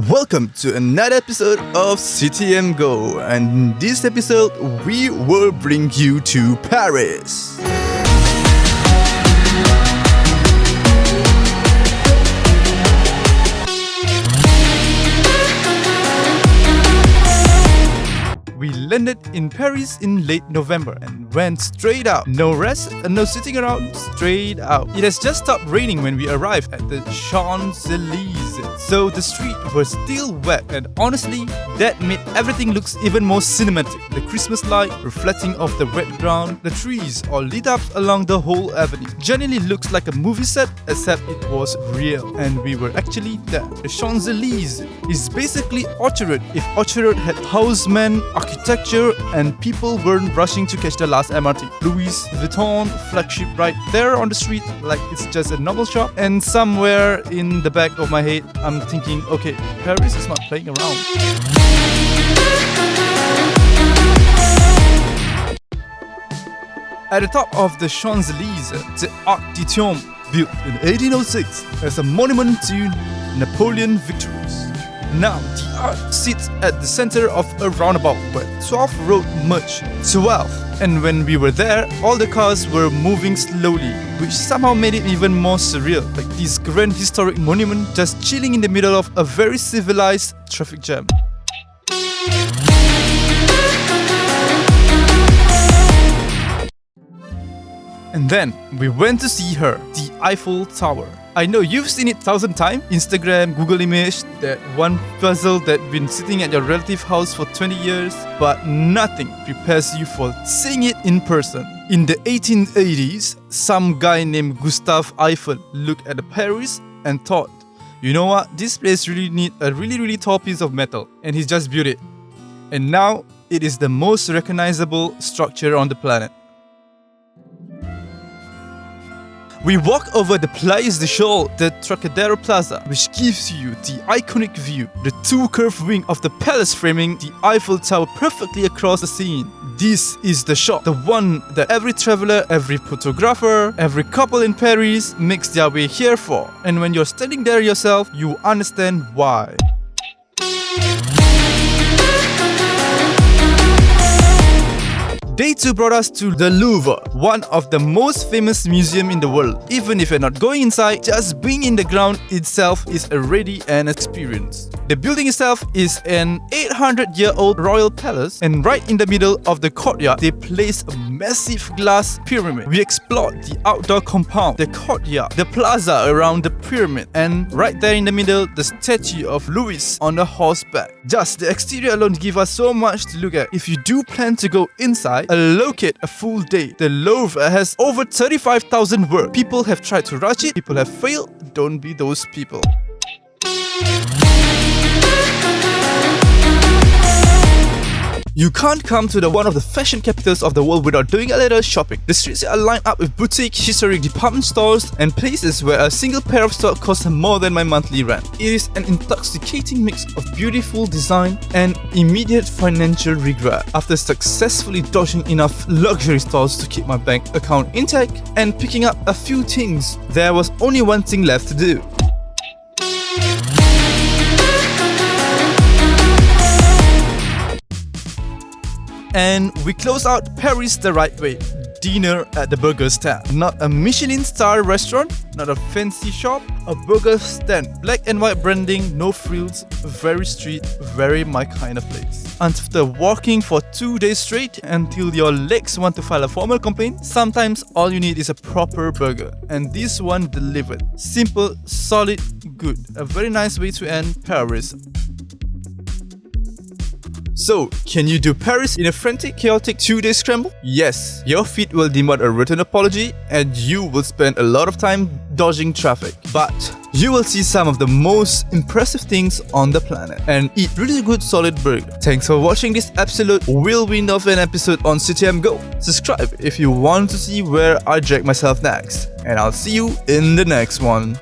Welcome to another episode of CTM GO, and in this episode we will bring you to Paris. We landed in Paris in late November and went straight out. No rest and no sitting around, straight out. It has just stopped raining when we arrived at the Champs-Élysées, so the street was still wet, and honestly, that made everything look even more cinematic. The Christmas light reflecting off the wet ground, the trees all lit up along the whole avenue. Generally looks like a movie set, except it was real, and we were actually there. The Champs-Élysées is basically Orchard if Orchard had housemen, architecture, and people weren't rushing to catch the last MRT. Louis Vuitton flagship right there on the street, like it's just a normal shop. And somewhere in the back of my head, I'm thinking, okay, Paris is not playing around. At the top of the Champs-Élysées, the Arc de Triomphe, built in 1806 as a monument to Napoleon victories. Now, the arc sits at the center of a roundabout where 12 roads merge. 12. And when we were there, all the cars were moving slowly, which somehow made it even more surreal, like this grand historic monument just chilling in the middle of a very civilized traffic jam. And then we went to see her, the Eiffel Tower. I know you've seen it 1,000 times, Instagram, Google image, that one puzzle that's been sitting at your relative's house for 20 years, but nothing prepares you for seeing it in person. In the 1880s, some guy named Gustave Eiffel looked at Paris and thought, you know what, this place really needs a really tall piece of metal, and he just built it. And now, it is the most recognizable structure on the planet. We walk over the Place de Chaux, the Trocadero Plaza, which gives you the iconic view, the two curved wings of the palace framing the Eiffel Tower perfectly across the scene. This is the shot, the one that every traveler, every photographer, every couple in Paris makes their way here for. And when you're standing there yourself, you understand why. Day 2 brought us to the Louvre, one of the most famous museums in the world. Even if you're not going inside, just being in the ground itself is already an experience. The building itself is an 800-year-old royal palace, and right in the middle of the courtyard, they placed a massive glass pyramid. We explored the outdoor compound, the courtyard, the plaza around the pyramid, and right there in the middle, the statue of Louis on a horseback. Just the exterior alone gives us so much to look at. If you do plan to go inside, allocate a full day. The Louvre has over 35,000 works. People have tried to rush it, people have failed. Don't be those people. You can't come to one of the fashion capitals of the world without doing a little shopping. The streets are lined up with boutique, historic department stores and places where a single pair of socks costs more than my monthly rent. It is an intoxicating mix of beautiful design and immediate financial regret. After successfully dodging enough luxury stores to keep my bank account intact and picking up a few things, there was only one thing left to do. And we close out Paris the right way. Dinner at the burger stand. Not a Michelin star restaurant, not a fancy shop, a burger stand. Black and white branding, no frills, very street, very my kind of place. After walking for 2 days straight until your legs want to file a formal complaint, sometimes all you need is a proper burger. And this one delivered. Simple, solid, good. A very nice way to end Paris. So, can you do Paris in a frantic, chaotic 2-day scramble? Yes, your feet will demand a written apology and you will spend a lot of time dodging traffic. But you will see some of the most impressive things on the planet and eat really good solid burger. Thanks for watching this absolute whirlwind of an episode on CTM GO. Subscribe if you want to see where I drag myself next. And I'll see you in the next one.